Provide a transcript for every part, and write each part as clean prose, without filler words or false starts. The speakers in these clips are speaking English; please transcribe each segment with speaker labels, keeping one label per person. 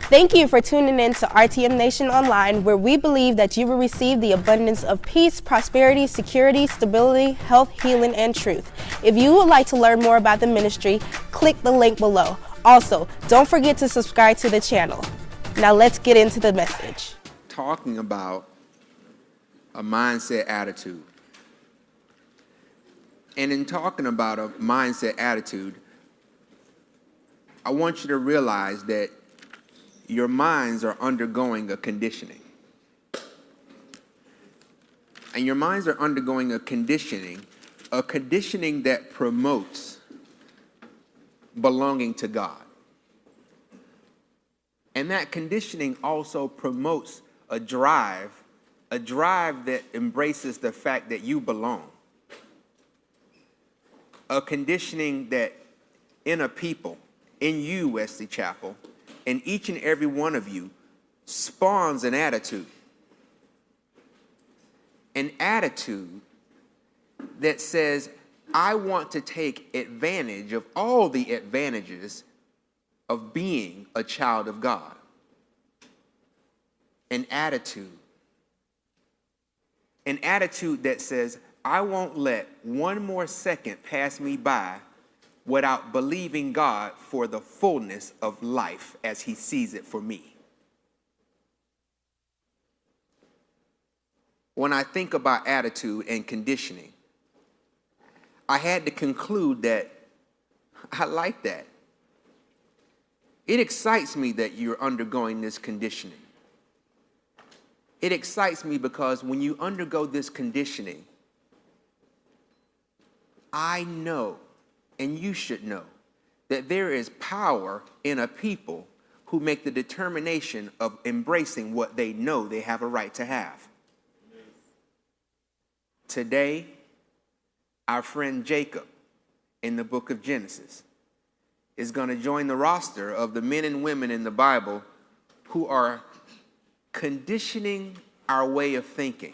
Speaker 1: Thank you for tuning in to RTM Nation Online, where we believe that you will receive the abundance of peace, prosperity, security, stability, health, healing, and truth. If you would like to learn more about the ministry, click the link below. Also, don't forget to subscribe to the channel. Now let's get into the message.
Speaker 2: Talking about a mindset attitude. And in talking about a mindset attitude, I want you to realize that your minds are undergoing a conditioning. And your minds are undergoing a conditioning that promotes belonging to God. And that conditioning also promotes a drive that embraces the fact that you belong. A conditioning that in a people, in you, Wesley Chapel, and each and every one of you spawns an attitude. An attitude that says, I want to take advantage of all the advantages of being a child of God. An attitude that says, I won't let one more second pass me by without believing God for the fullness of life as he sees it for me. When I think about attitude and conditioning, I had to conclude that I like that. It excites me that you're undergoing this conditioning. It excites me because when you undergo this conditioning, I know, and you should know, that there is power in a people who make the determination of embracing what they know they have a right to have. Today, our friend Jacob in the book of Genesis is going to join the roster of the men and women in the Bible who are conditioning our way of thinking.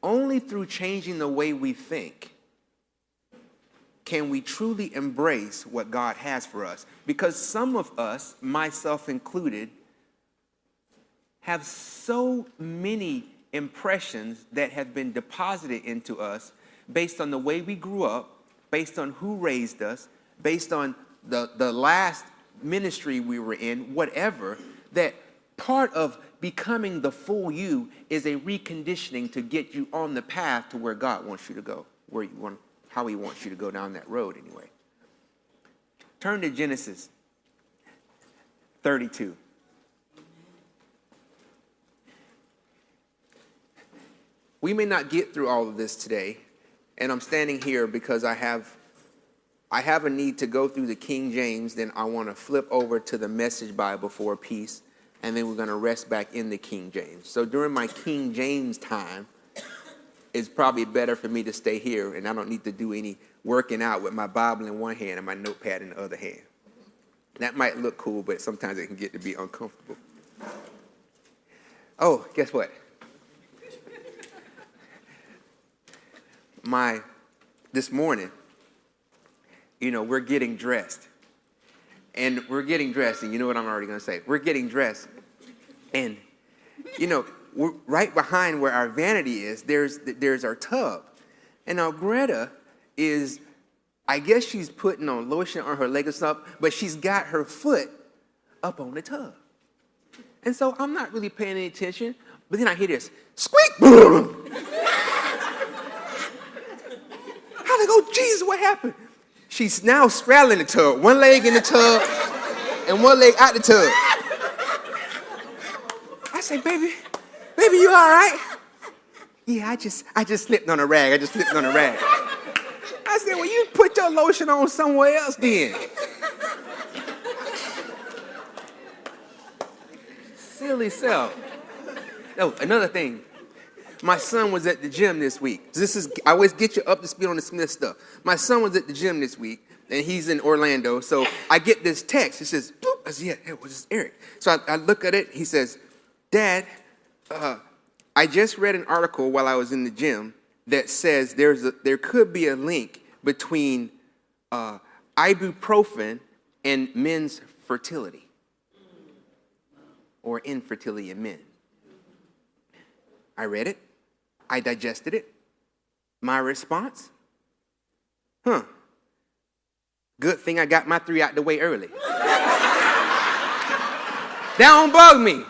Speaker 2: Only through changing the way we think can we truly embrace what God has for us. Because some of us, myself included, have so many impressions that have been deposited into us based on the way we grew up, based on who raised us, based on the last ministry we were in, whatever, that part of becoming the full you is a reconditioning to get you on the path to where God wants you to go, how he wants you to go down that road anyway. Turn to Genesis 32. We may not get through all of this today, and I'm standing here because I have a need to go through the King James, then I want to flip over to the Message Bible for a piece, and then we're going to rest back in the King James. So during my King James time, it's probably better for me to stay here, and I don't need to do any working out with my Bible in one hand and my notepad in the other hand. That might look cool, but sometimes it can get to be uncomfortable. Oh, guess what? This morning, we're getting dressed. And you know what I'm already going to say. We're getting dressed. And, we're right behind where our vanity is, there's our tub. And now Greta is, I guess she's putting on lotion on her leg or something, but she's got her foot up on the tub. And so I'm not really paying any attention, but then I hear this, squeak! I like, oh, Jesus, what happened? She's now straddling the tub, one leg in the tub and one leg out the tub. I say, baby, you all right? Yeah, I just slipped on a rag. I said, well, you put your lotion on somewhere else then. Silly self. Oh, another thing. My son was at the gym this week. I always get you up to speed on the Smith stuff. My son was at the gym this week, and he's in Orlando. So I get this text. It says, boop. I said, yeah, it was Eric. So I look at it. He says, Dad, I just read an article while I was in the gym that says there could be a link between ibuprofen and men's fertility, or infertility in men. I read it. I digested it. My response? Good thing I got my 3 out the way early. That don't bug me.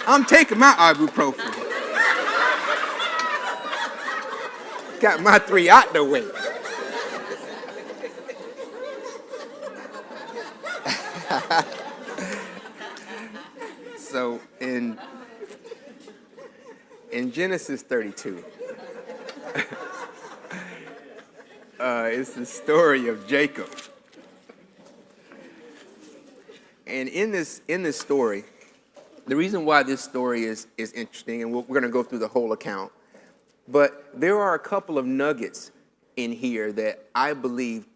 Speaker 2: I'm taking my ibuprofen. Got my 3 out the way. So in Genesis 32, it's the story of Jacob. And in this story, the reason why this story is interesting, and we're going to go through the whole account, but there are a couple of nuggets in here that I believe,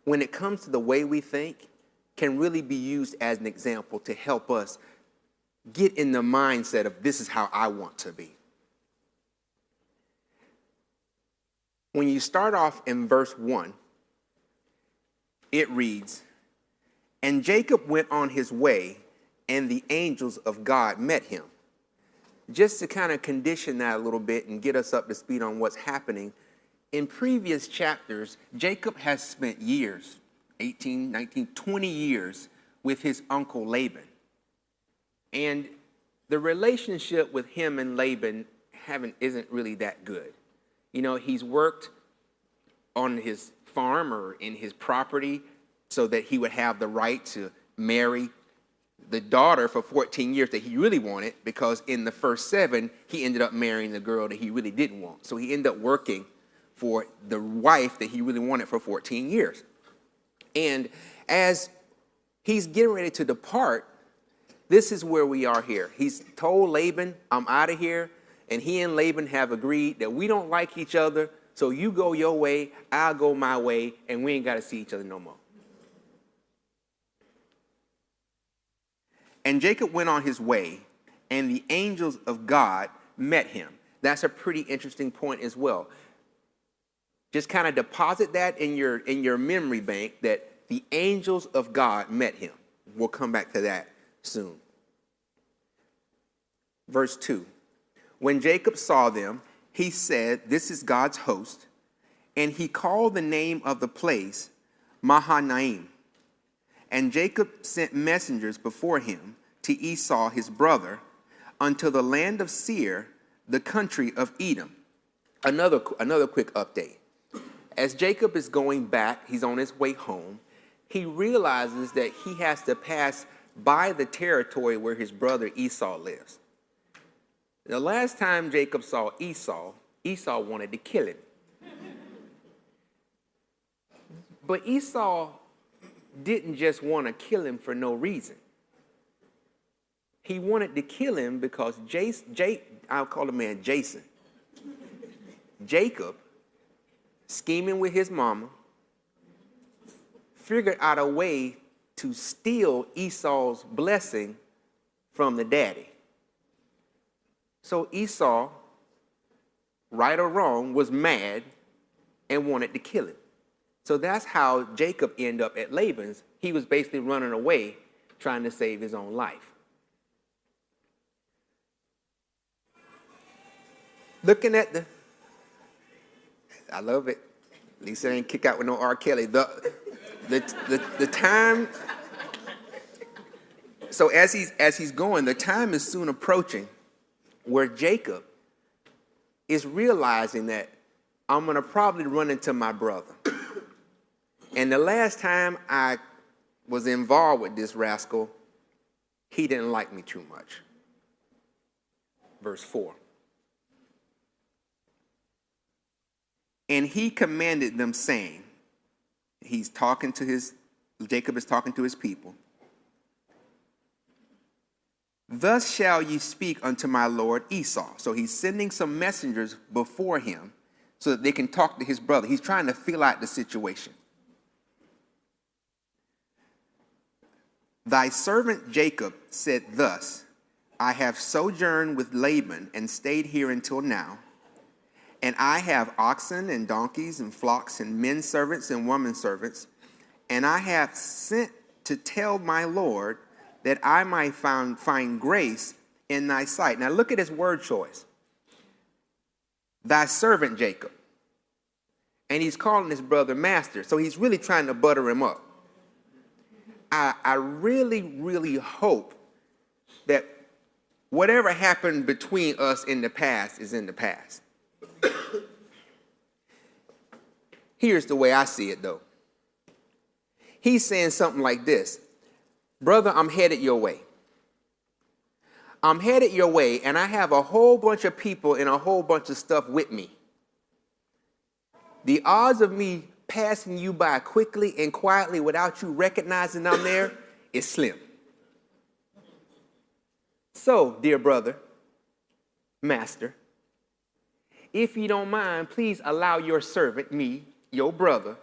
Speaker 2: when it comes to the way we think, can really be used as an example to help us get in the mindset of this is how I want to be. When you start off in verse 1, it reads, "And Jacob went on his way, and the angels of God met him." Just to kind of condition that a little bit and get us up to speed on what's happening, in previous chapters, Jacob has spent years, 18, 19, 20 years with his uncle Laban. And the relationship with him and Laban isn't really that good. You know, he's worked on his farm or in his property so that he would have the right to marry the daughter for 14 years that he really wanted, because in the first 7, he ended up marrying the girl that he really didn't want. So he ended up working for the wife that he really wanted for 14 years. And as he's getting ready to depart, this is where we are here. He's told Laban, I'm out of here. And he and Laban have agreed that we don't like each other, so you go your way, I'll go my way, and we ain't got to see each other no more. And Jacob went on his way, and the angels of God met him. That's a pretty interesting point as well. Just kind of deposit that in your memory bank, that the angels of God met him. We'll come back to that soon. Verse 2. When Jacob saw them, he said, "This is God's host." And he called the name of the place Mahanaim. And Jacob sent messengers before him to Esau his brother, unto the land of Seir, the country of Edom. Another quick update. As Jacob is going back, he's on his way home, he realizes that he has to pass by the territory where his brother Esau lives. The last time Jacob saw Esau wanted to kill him. But Esau didn't just want to kill him for no reason. He wanted to kill him because I'll call the man Jason. Jacob, scheming with his mama, figured out a way to steal Esau's blessing from the daddy. So Esau, right or wrong, was mad and wanted to kill him. So that's how Jacob ended up at Laban's. He was basically running away, trying to save his own life. Looking at I love it. At least I ain't kick out with no R. Kelly. The time. So as he's going, the time is soon approaching where Jacob is realizing that I'm going to probably run into my brother. And the last time I was involved with this rascal, he didn't like me too much. Verse 4. And he commanded them, saying, Jacob is talking to his people, "Thus shall ye speak unto my lord Esau." So he's sending some messengers before him so that they can talk to his brother. He's trying to feel out the situation. "Thy servant Jacob said thus, I have sojourned with Laban and stayed here until now. And I have oxen and donkeys and flocks and men servants and women servants. and I have sent to tell my Lord that I might find grace in thy sight. Now look at his word choice. Thy servant Jacob. And he's calling his brother master. So he's really trying to butter him up. I really, really hope that whatever happened between us in the past is in the past. Here's the way I see it, though. He's saying something like this. Brother, I'm headed your way. I'm headed your way, and I have a whole bunch of people and a whole bunch of stuff with me. The odds of me passing you by quickly and quietly without you recognizing I'm there is slim. So, dear brother, master, if you don't mind, please allow your servant, me, your brother,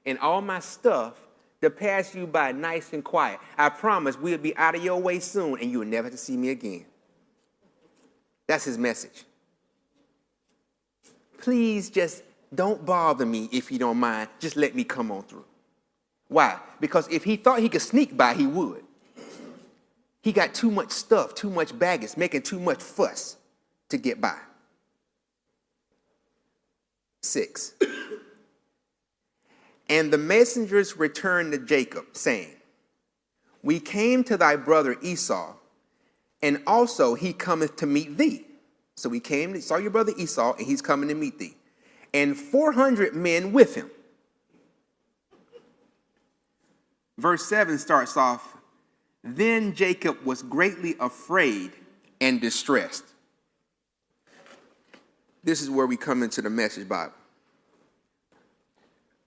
Speaker 2: and all my stuff to pass you by nice and quiet. I promise we'll be out of your way soon and you'll never have to see me again. That's his message. Please just don't bother me if you don't mind. Just let me come on through. Why? Because if he thought he could sneak by, he would. He got too much stuff, too much baggage, making too much fuss to get by. 6. And the messengers returned to Jacob, saying, we came to thy brother Esau, and also he cometh to meet thee. So we came, saw your brother Esau, and he's coming to meet thee. And 400 men with him. Verse 7 starts off, then Jacob was greatly afraid and distressed. This is where we come into the Message Bible.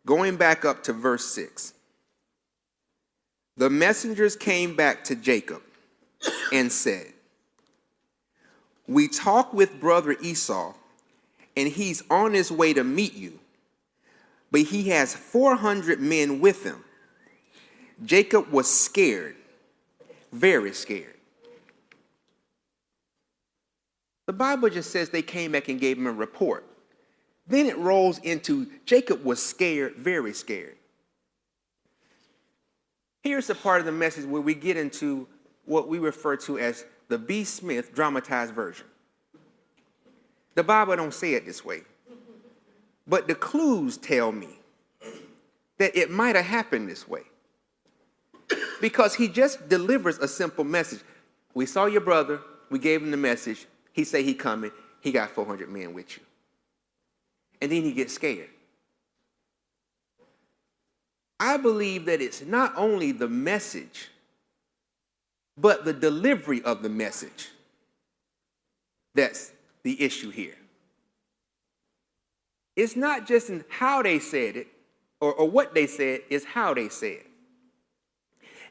Speaker 2: Going back up to verse 6. The messengers came back to Jacob and said, we talked with brother Esau, and he's on his way to meet you, but he has 400 men with him. Jacob was scared, very scared. The Bible just says they came back and gave him a report. Then it rolls into Jacob was scared, very scared. Here's the part of the message where we get into what we refer to as the B. Smith dramatized version. The Bible don't say it this way, but the clues tell me that it might have happened this way because he just delivers a simple message. We saw your brother. We gave him the message. He say he coming. He got 400 men with you. And then he gets scared. I believe that it's not only the message, but the delivery of the message that's the issue here. It's not just in how they said it or what they said, it's how they said it.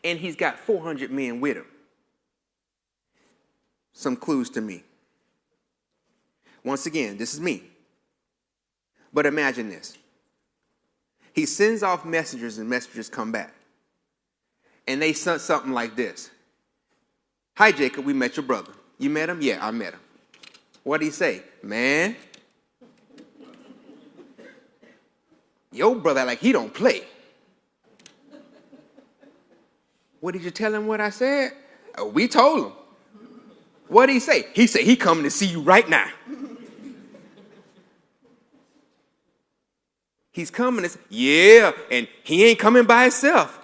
Speaker 2: And he's got 400 men with him. Some clues to me. Once again, this is me. But imagine this. He sends off messengers and messengers come back. And they sent something like this. Hi, Jacob, we met your brother. You met him? Yeah, I met him. What did he say? Man, your brother like he don't play. What did you tell him what I said? We told him. What did he say? He said he coming to see you right now. He's coming. Yeah, and he ain't coming by himself.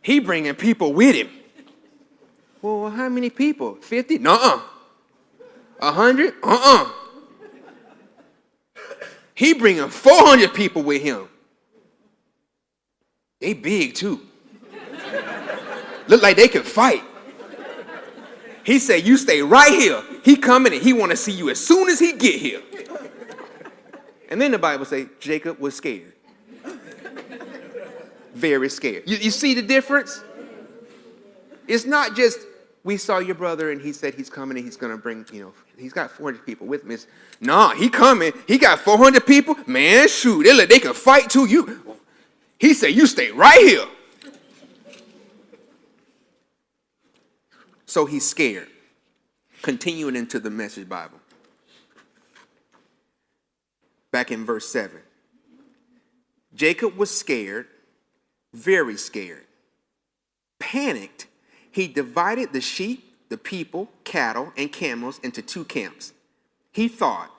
Speaker 2: He bringing people with him. Well, how many people? 50? Nuh-uh. 100? He bringing 400 people with him. They big too. Look like they could fight. He said, you stay right here. He coming and he want to see you as soon as he get here. And then the Bible say Jacob was scared. Very scared. You see the difference? It's not just we saw your brother and he said he's coming and he's going to bring, he's got 400 people with him. Nah, he coming. He got 400 people. Man, shoot. They can fight too. He said, you stay right here. So he's scared. Continuing into the Message Bible. Back in verse 7. Jacob was scared, very scared. Panicked, he divided the sheep, the people, cattle, and camels into two camps. He thought,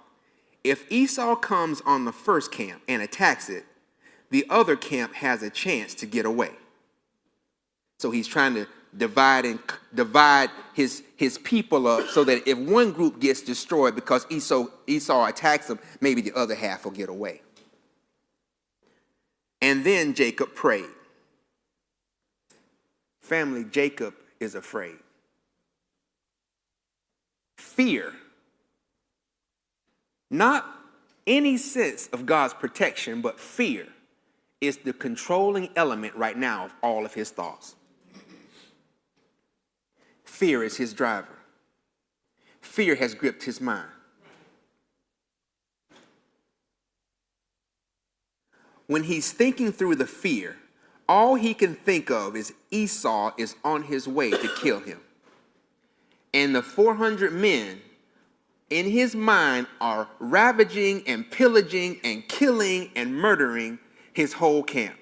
Speaker 2: if Esau comes on the first camp and attacks it, the other camp has a chance to get away. So he's trying to divide his people up so that if one group gets destroyed because Esau attacks them, maybe the other half will get away. And then Jacob prayed. Family, Jacob is afraid. Fear. Not any sense of God's protection, but fear is the controlling element right now of all of his thoughts. Fear is his driver. Fear has gripped his mind. When he's thinking through the fear, all he can think of is Esau is on his way to kill him. And the 400 men in his mind are ravaging and pillaging and killing and murdering his whole camp.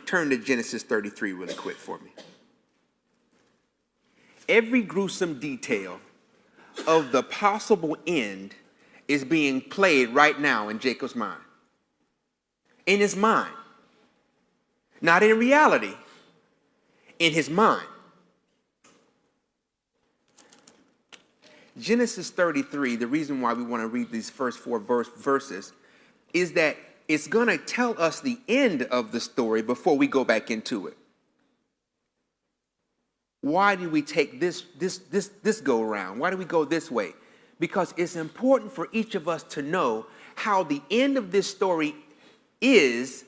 Speaker 2: Turn to Genesis 33 really quick for me. Every gruesome detail of the possible end is being played right now in Jacob's mind. In his mind. Not in reality. In his mind. Genesis 33, the reason why we want to read these first four verses is that it's going to tell us the end of the story before we go back into it. Why do we take this go around? Why do we go this way? Because it's important for each of us to know how the end of this story is,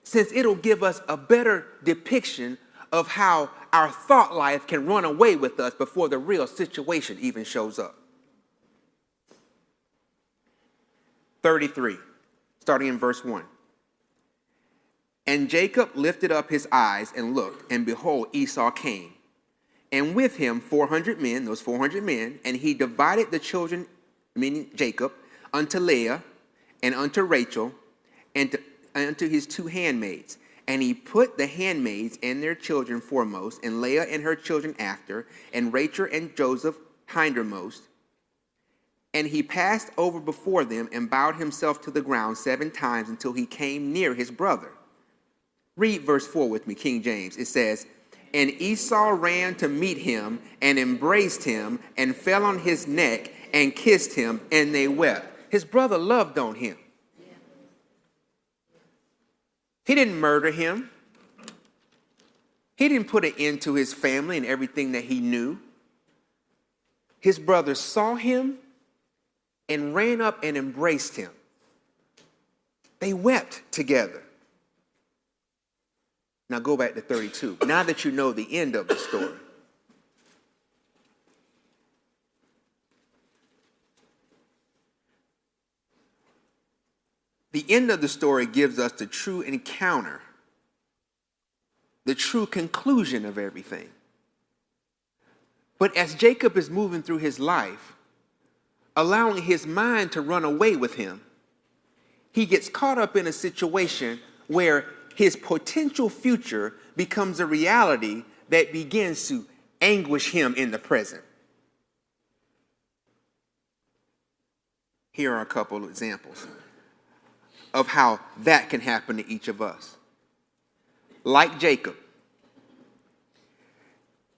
Speaker 2: since it'll give us a better depiction of how our thought life can run away with us before the real situation even shows up. 33, starting in verse 1. And Jacob lifted up his eyes and looked, and behold, Esau came, and with him 400 men, those 400 men, and he divided the children, meaning Jacob, unto Leah and unto Rachel, and unto his two handmaids. And he put the handmaids and their children foremost, and Leah and her children after, and Rachel and Joseph hindermost. And he passed over before them and bowed himself to the ground 7 times until he came near his brother. Read verse 4 with me, King James. It says, and Esau ran to meet him and embraced him and fell on his neck and kissed him, and they wept. His brother loved on him. He didn't murder him. He didn't put an end to his family and everything that he knew. His brother saw him and ran up and embraced him. They wept together. Now go back to 32. Now that you know the end of the story. The end of the story gives us the true encounter, the true conclusion of everything. But as Jacob is moving through his life, allowing his mind to run away with him, he gets caught up in a situation where his potential future becomes a reality that begins to anguish him in the present. Here are a couple of examples of how that can happen to each of us. Like Jacob,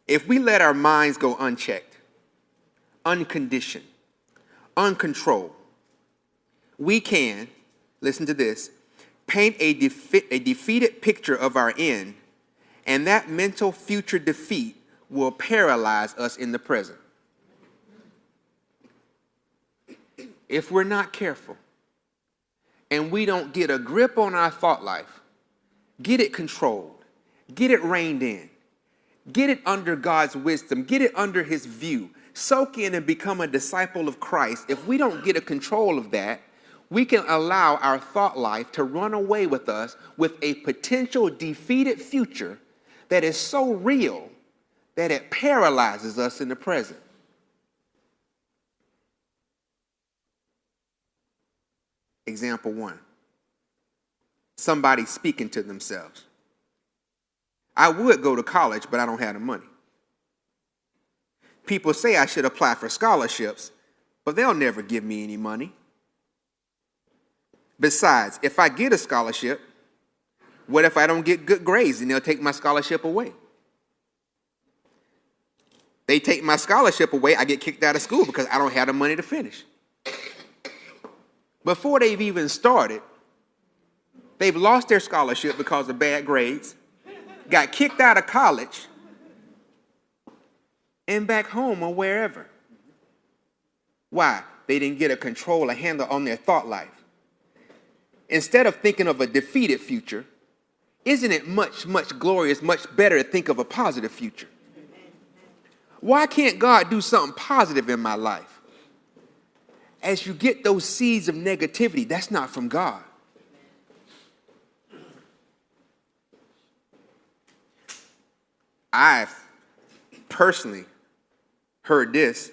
Speaker 2: if we let our minds go unchecked, unconditioned, uncontrolled, we can, listen to this, paint a defeated picture of our end, and that mental future defeat will paralyze us in the present. If we're not careful and we don't get a grip on our thought life, get it controlled, get it reined in, get it under God's wisdom, get it under his view, soak in and become a disciple of Christ. If we don't get a control of that, we can allow our thought life to run away with us with a potential defeated future that is so real that it paralyzes us in the present. Example one, somebody speaking to themselves. I would go to college, but I don't have the money. People say I should apply for scholarships, but they'll never give me any money. Besides, if I get a scholarship, what if I don't get good grades and they'll take my scholarship away? They take my scholarship away, I get kicked out of school because I don't have the money to finish. Before they've even started, they've lost their scholarship because of bad grades, got kicked out of college, and back home or wherever. Why? They didn't get a handle on their thought life. Instead of thinking of a defeated future, isn't it much, much glorious, much better to think of a positive future? Why can't God do something positive in my life? As you get those seeds of negativity, that's not from God. I've personally heard this.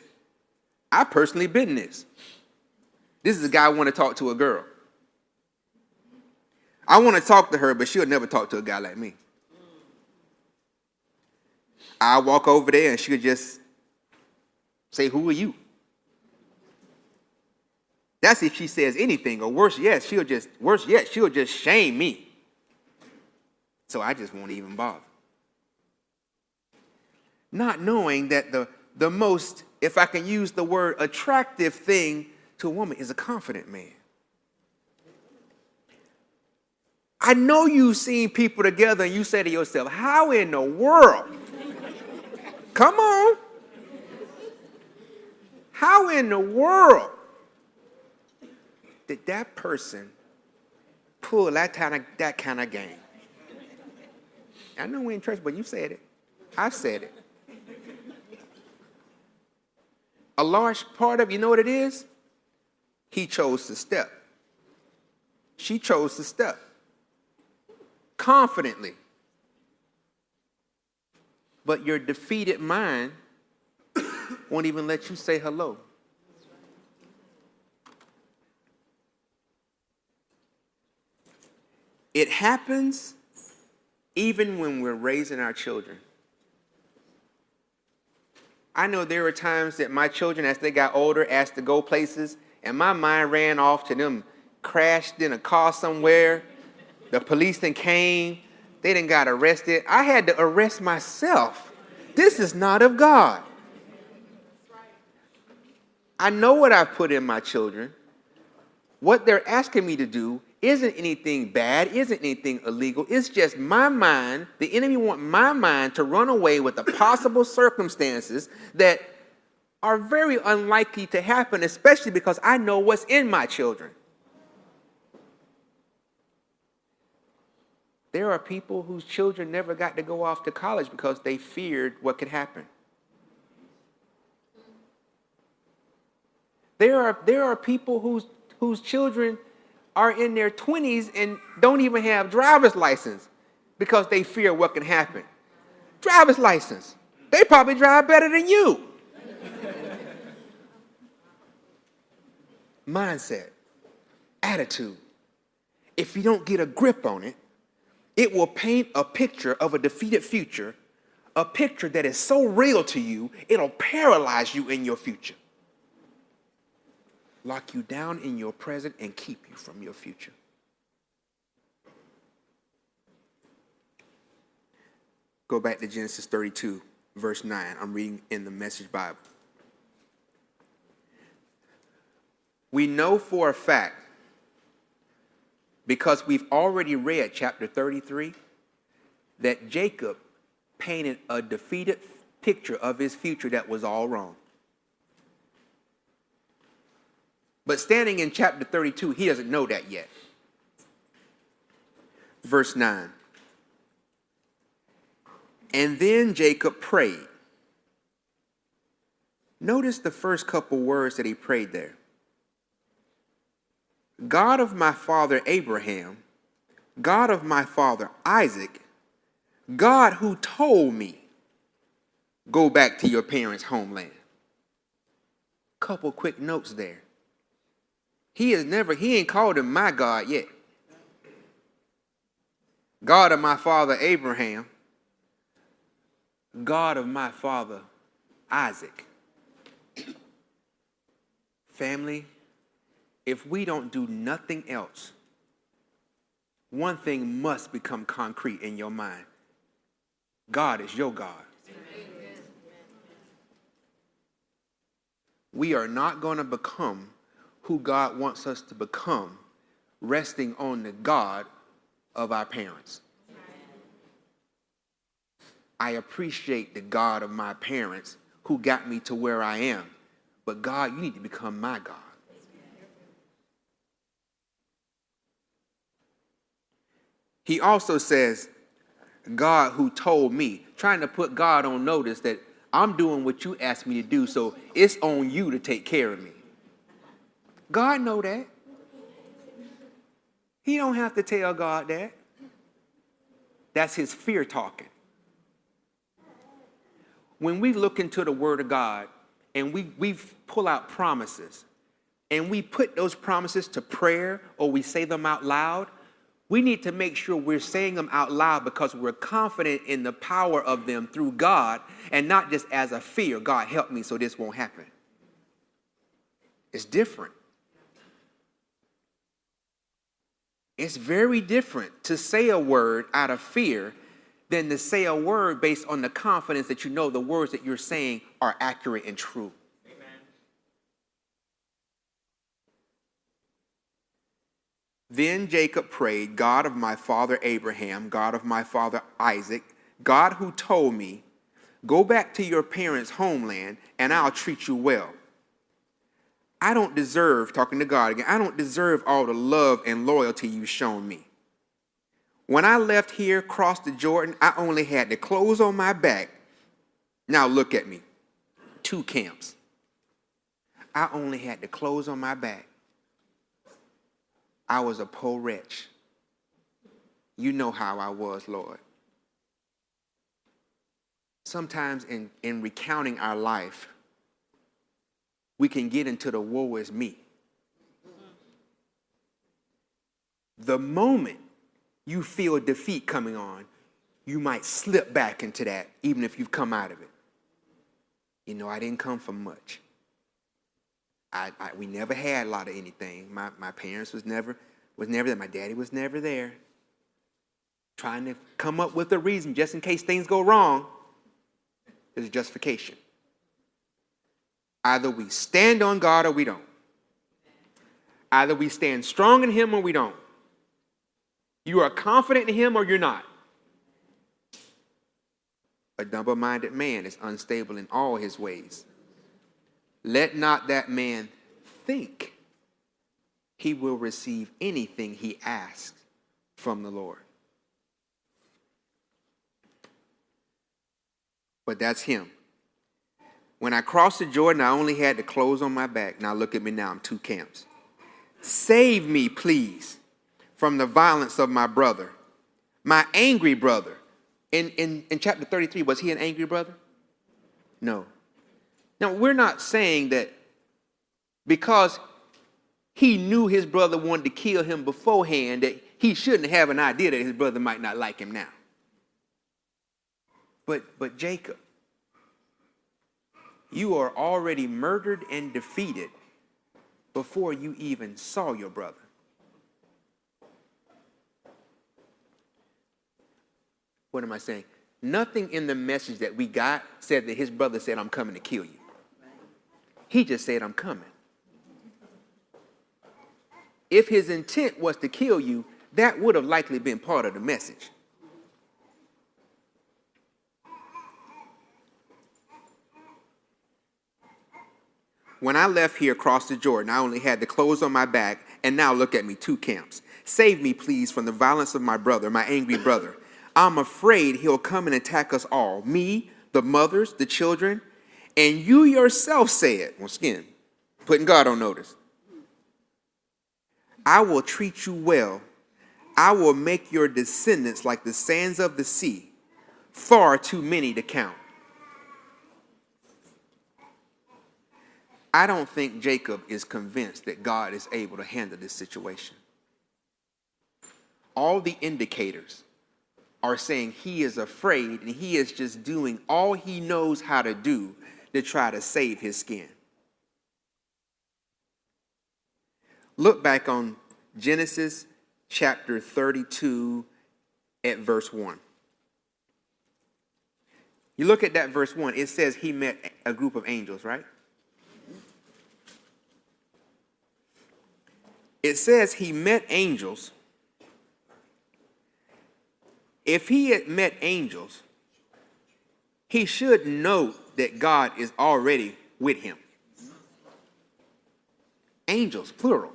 Speaker 2: I've personally been this. This is a guy I want to talk to a girl. I want to talk to her, but she'll never talk to a guy like me. I'll walk over there and she'll just say, "Who are you?" That's if she says anything, or worse yet, she'll just shame me. So I just won't even bother. Not knowing that the most, if I can use the word, attractive thing to a woman is a confident man. I know you've seen people together and you say to yourself, how in the world? Come on. How in the world did that person pull that kind of game? I know we in church, but you said it. I've said it. A large part of, you know what it is? He chose to step. She chose to step. Confidently. But your defeated mind won't even let you say hello. It happens even when we're raising our children. I know there were times that my children, as they got older, asked to go places, and my mind ran off to them, crashed in a car somewhere. The police then came. They done got arrested. I had to arrest myself. This is not of God. I know what I've put in my children. What they're asking me to do isn't anything bad, isn't anything illegal. It's just my mind. The enemy wants my mind to run away with the possible circumstances that are very unlikely to happen, especially because I know what's in my children. There are people whose children never got to go off to college because they feared what could happen. There are people whose children are in their 20s and don't even have driver's license because they fear what can happen. Driver's license. They probably drive better than you. Mindset, attitude. If you don't get a grip on it, it will paint a picture of a defeated future, a picture that is so real to you, it'll paralyze you in your future. Lock you down in your present and keep you from your future. Go back to Genesis 32, verse 9. I'm reading in the Message Bible. We know for a fact, because we've already read chapter 33, that Jacob painted a defeated picture of his future that was all wrong. But standing in chapter 32, he doesn't know that yet. Verse 9. And then Jacob prayed. Notice the first couple words that he prayed there. God of my father Abraham, God of my father Isaac, God who told me, go back to your parents' homeland. Couple quick notes there. He ain't called him my God yet. God of my father Abraham, God of my father Isaac. Family, if we don't do nothing else, one thing must become concrete in your mind. God is your God. We are not going to become who God wants us to become resting on the God of our parents. I appreciate the God of my parents who got me to where I am. But God, you need to become my God. He also says, God who told me, trying to put God on notice that I'm doing what you asked me to do, so it's on you to take care of me. God know that. He don't have to tell God that. That's his fear talking. When we look into the Word of God and we pull out promises and we put those promises to prayer or we say them out loud, we need to make sure we're saying them out loud because we're confident in the power of them through God and not just as a fear. God, help me so this won't happen. It's different. It's very different to say a word out of fear than to say a word based on the confidence that you know the words that you're saying are accurate and true. Amen. Then Jacob prayed, God of my father Abraham, God of my father Isaac, God who told me, go back to your parents' homeland and I'll treat you well. I don't deserve, talking to God again, I don't deserve all the love and loyalty you've shown me. When I left here, crossed the Jordan, I only had the clothes on my back. Now look at me, 2 camps. I only had the clothes on my back. I was a poor wretch. You know how I was, Lord. Sometimes in recounting our life, we can get into the woe is me. The moment you feel defeat coming on, you might slip back into that, even if you've come out of it. You know, I didn't come from much. We never had a lot of anything. My parents was never there. My daddy was never there. Trying to come up with a reason just in case things go wrong is a justification. Either we stand on God or we don't. Either we stand strong in him or we don't. You are confident in him or you're not. A double-minded man is unstable in all his ways. Let not that man think he will receive anything he asks from the Lord. But that's him. When I crossed the Jordan, I only had the clothes on my back. Now look at me now, I'm 2 camps. Save me, please, from the violence of my brother, my angry brother. In chapter 33, was he an angry brother? No. Now, we're not saying that because he knew his brother wanted to kill him beforehand that he shouldn't have an idea that his brother might not like him now. But Jacob, you are already murdered and defeated before you even saw your brother. What am I saying? Nothing in the message that we got said that his brother said, I'm coming to kill you. He just said, I'm coming. If his intent was to kill you, that would have likely been part of the message. When I left here across the Jordan, I only had the clothes on my back, and now look at me, 2 camps. Save me, please, from the violence of my brother, my angry brother. I'm afraid he'll come and attack us all, me, the mothers, the children, and you yourself said, once again, putting God on notice, I will treat you well. I will make your descendants like the sands of the sea, far too many to count. I don't think Jacob is convinced that God is able to handle this situation. All the indicators are saying he is afraid and he is just doing all he knows how to do to try to save his skin. Look back on Genesis chapter 32 at verse 1. You look at that verse 1, it says he met a group of angels, right? It says he met angels. If he had met angels, he should know that God is already with him. Angels, plural.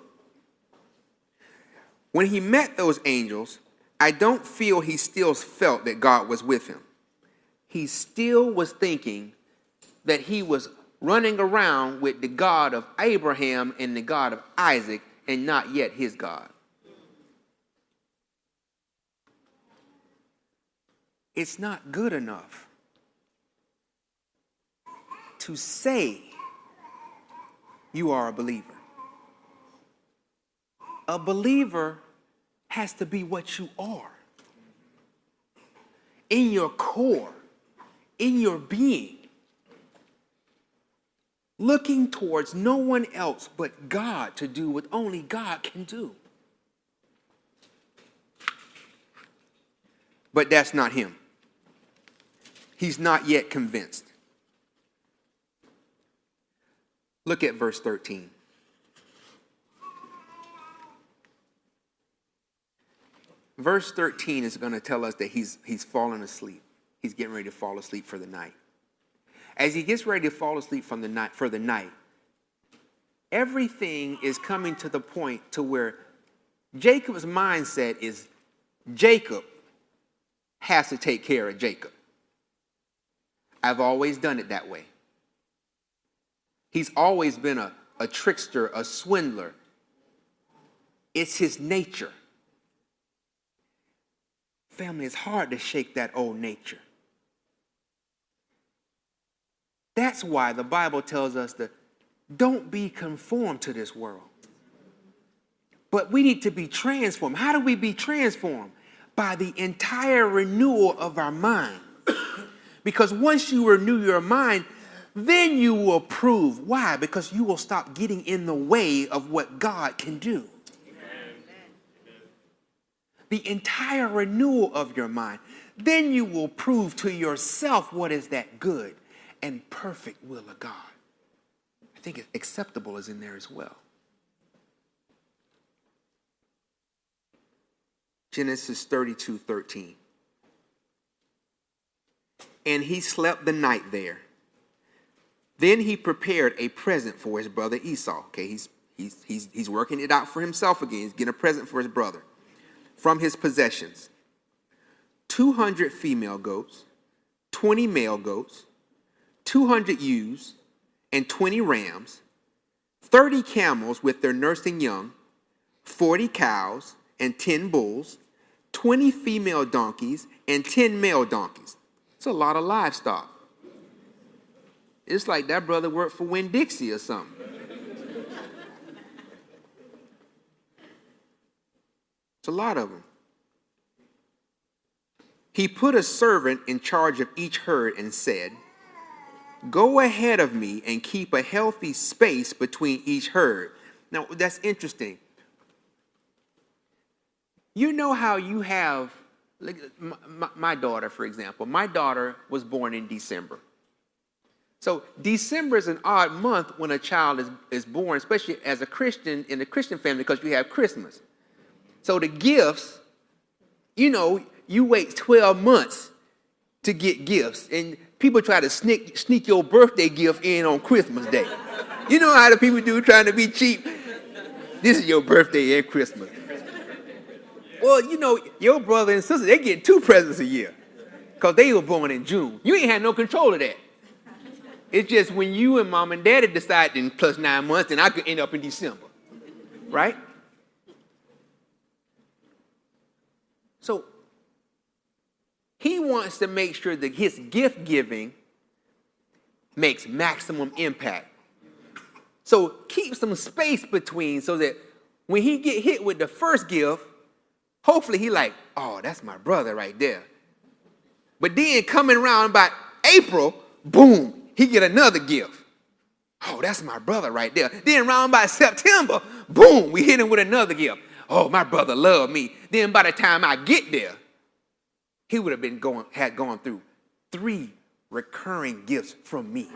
Speaker 2: When he met those angels, I don't feel he still felt that God was with him. He still was thinking that he was running around with the God of Abraham and the God of Isaac and not yet his God. It's not good enough to say you are a believer. A believer has to be what you are. In your core, in your being. Looking towards no one else but God to do what only God can do. But that's not him. He's not yet convinced. Look at verse 13. Verse 13 is going to tell us that he's fallen asleep. He's getting ready to fall asleep for the night. As he gets ready to fall asleep for the night, everything is coming to the point to where Jacob's mindset is Jacob has to take care of Jacob. I've always done it that way. He's always been a trickster, a swindler. It's his nature. Family, it's hard to shake that old nature. That's why the Bible tells us that don't be conformed to this world. But we need to be transformed. How do we be transformed? By the entire renewal of our mind. Because once you renew your mind, then you will approve. Why? Because you will stop getting in the way of what God can do. The entire renewal of your mind. Then you will prove to yourself what is that good and perfect will of God. I think acceptable is in there as well. Genesis 32:13. And he slept the night there. Then he prepared a present for his brother Esau. Okay, he's working it out for himself again. He's getting a present for his brother from his possessions. 200 female goats, 20 male goats, 200 ewes, and 20 rams, 30 camels with their nursing young, 40 cows and 10 bulls, 20 female donkeys, and 10 male donkeys. It's a lot of livestock. It's like that brother worked for Winn-Dixie or something. It's a lot of them. He put a servant in charge of each herd and said, "Go ahead of me and keep a healthy space between each herd." Now, that's interesting. You know how you have, like my daughter, for example. My daughter was born in December. So December is an odd month when a child is born, especially as a Christian, in a Christian family, because you have Christmas. So the gifts, you wait 12 months to get gifts. And people try to sneak your birthday gift in on Christmas Day. You know how the people do, trying to be cheap? This is your birthday and Christmas. Well, your brother and sister, they get 2 presents a year because they were born in June. You ain't had no control of that. It's just when you and mom and daddy decide in plus 9 months, then I could end up in December. Right? So he wants to make sure that his gift giving makes maximum impact. So keep some space between so that when he get hit with the first gift, hopefully he like, oh, that's my brother right there. But then coming around about April, boom, he get another gift. Oh, that's my brother right there. Then around by September, boom, we hit him with another gift. Oh, my brother loved me. Then by the time I get there, he would have been gone through 3 recurring gifts from me.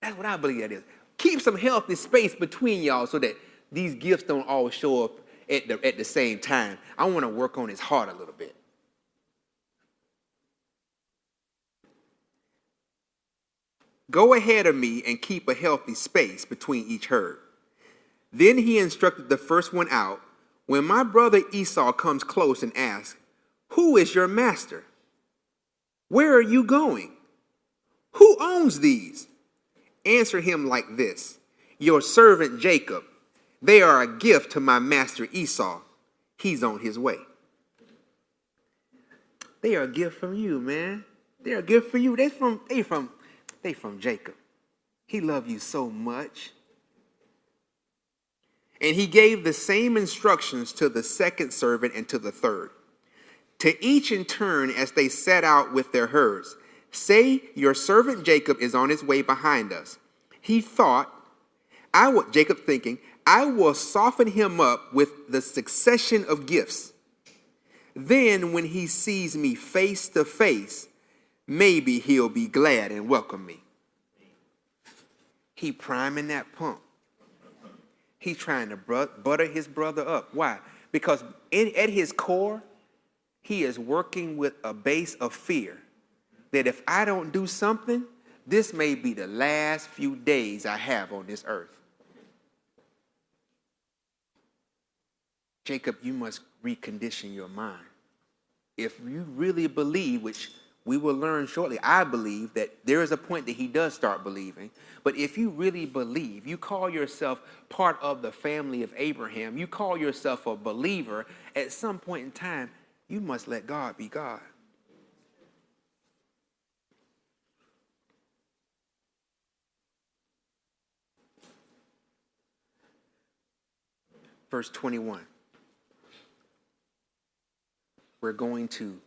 Speaker 2: That's what I believe that is. Keep some healthy space between y'all so that these gifts don't all show up at the same time. I want to work on his heart a little bit. Go ahead of me and keep a healthy space between each herd. Then he instructed the first one out. When my brother Esau comes close and asks, who is your master? Where are you going? Who owns these? Answer him like this. Your servant Jacob. They are a gift to my master Esau. He's on his way. They are a gift from you, man. They're a gift for you. They from Jacob. He loved you so much. And he gave the same instructions to the second servant and to the third. To each in turn as they set out with their herds. Say, your servant Jacob is on his way behind us. He thought, Jacob thinking, I will soften him up with the succession of gifts. Then when he sees me face to face, maybe he'll be glad and welcome me. He priming that pump. He's trying to butter his brother up. Why? Because at his core, he is working with a base of fear that if I don't do something, this may be the last few days I have on this earth. Jacob, you must recondition your mind. If you really believe, which we will learn shortly, I believe that there is a point that he does start believing. But if you really believe, you call yourself part of the family of Abraham, you call yourself a believer, at some point in time, you must let God be God. Verse 21. We're going to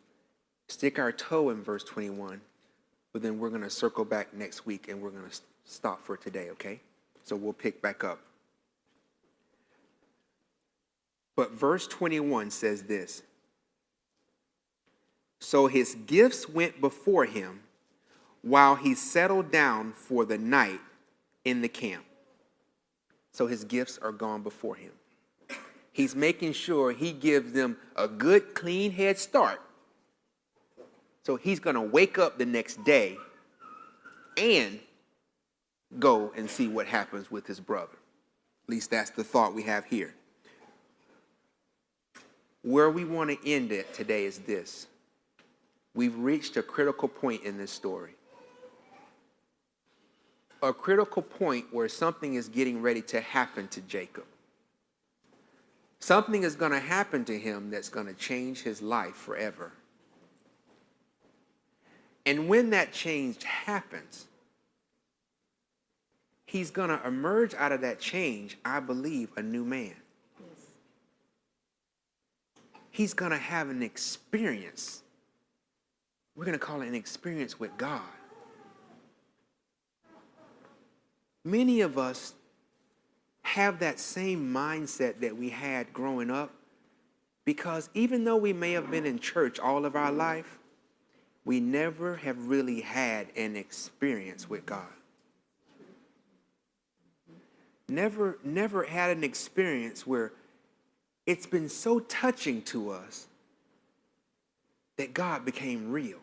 Speaker 2: stick our toe in verse 21, but then we're going to circle back next week and we're going to stop for today, okay? So we'll pick back up. But verse 21 says this. So his gifts went before him while he settled down for the night in the camp. So his gifts are gone before him. He's making sure he gives them a good, clean head start. So he's going to wake up the next day and go and see what happens with his brother. At least that's the thought we have here. Where we want to end it today is this. We've reached a critical point in this story. A critical point where something is getting ready to happen to Jacob. Something is going to happen to him that's going to change his life forever. And when that change happens, he's going to emerge out of that change, I believe, a new man. Yes. He's going to have an experience. We're going to call it an experience with God. Many of us have that same mindset that we had growing up, because even though we may have been in church all of our life, we never have really had an experience with God. Never had an experience where it's been so touching to us that God became real.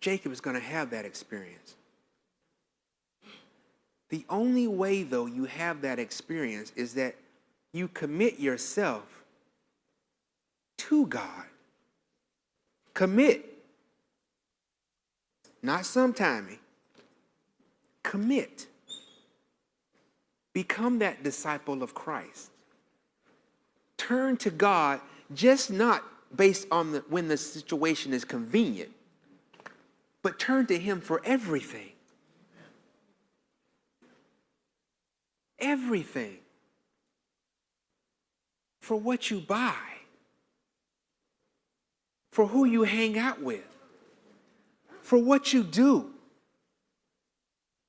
Speaker 2: Jacob is going to have that experience. The only way, though, you have that experience is that you commit yourself to God. Commit. Not sometimey. Commit. Become that disciple of Christ. Turn to God, just not based on when the situation is convenient, but turn to him for everything. Everything. For what you buy. For who you hang out with. For what you do.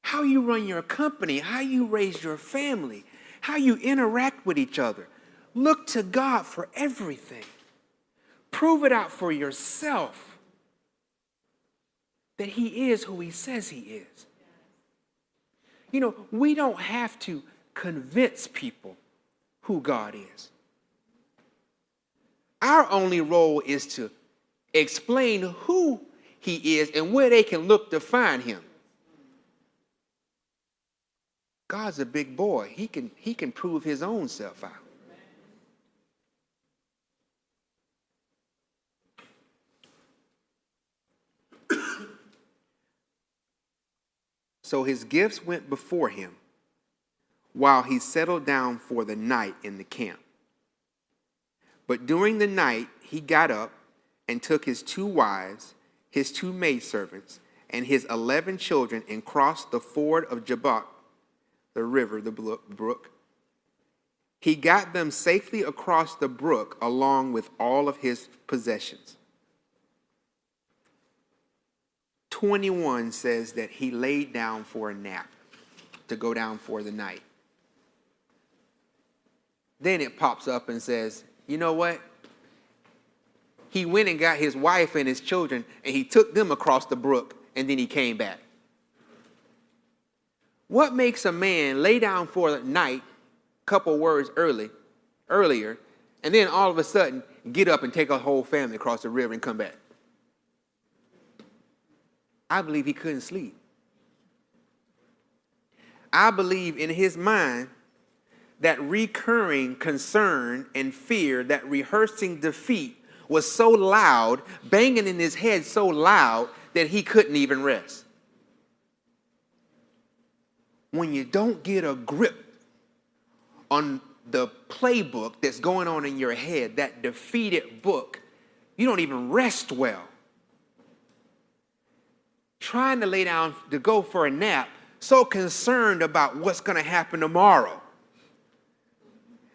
Speaker 2: How you run your company. How you raise your family. How you interact with each other. Look to God for everything. Prove it out for yourself that he is who he says he is. You know, we don't have to convince people who God is. Our only role is to explain who he is and where they can look to find him. God's a big boy. He can prove his own self out. So his gifts went before him while he settled down for the night in the camp. But during the night he got up and took his 2 wives, his 2 maidservants, and his 11 children and crossed the ford of Jabbok, the river, the brook. He got them safely across the brook along with all of his possessions. 21 says that he laid down for a nap, to go down for the night. Then it pops up and says, you know what? He went and got his wife and his children, and he took them across the brook, and then he came back. What makes a man lay down for the night, couple words earlier, and then all of a sudden get up and take a whole family across the river and come back? I believe he couldn't sleep. I believe in his mind that recurring concern and fear, that rehearsing defeat was so loud, banging in his head so loud that he couldn't even rest. When you don't get a grip on the playbook that's going on in your head, that defeated book, you don't even rest well. Trying to lay down to go for a nap, so concerned about what's going to happen tomorrow.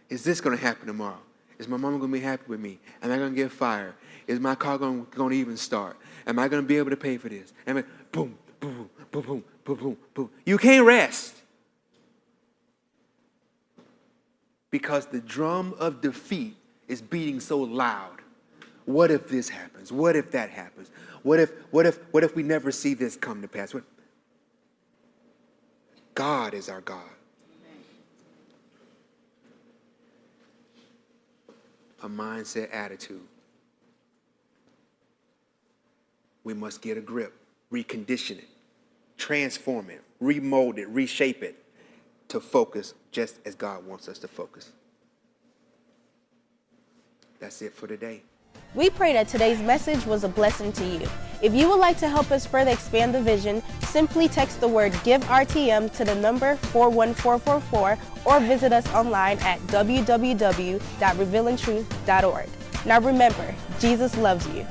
Speaker 2: Is this going to happen tomorrow? Is my mama going to be happy with me? Am I going to get fired? Is my car going to even start? Am I going to be able to pay for this? Boom, boom, boom, boom, boom, boom, boom, boom. You can't rest. Because the drum of defeat is beating so loud. What if this happens? What if that happens? What if we never see this come to pass? God is our God. A mindset, attitude. We must get a grip, recondition it, transform it, remold it, reshape it to focus just as God wants us to focus. That's it for today.
Speaker 1: We pray that today's message was a blessing to you. If you would like to help us further expand the vision, simply text the word GIVE-RTM to the number 41444 or visit us online at www.revealingtruth.org. Now remember, Jesus loves you.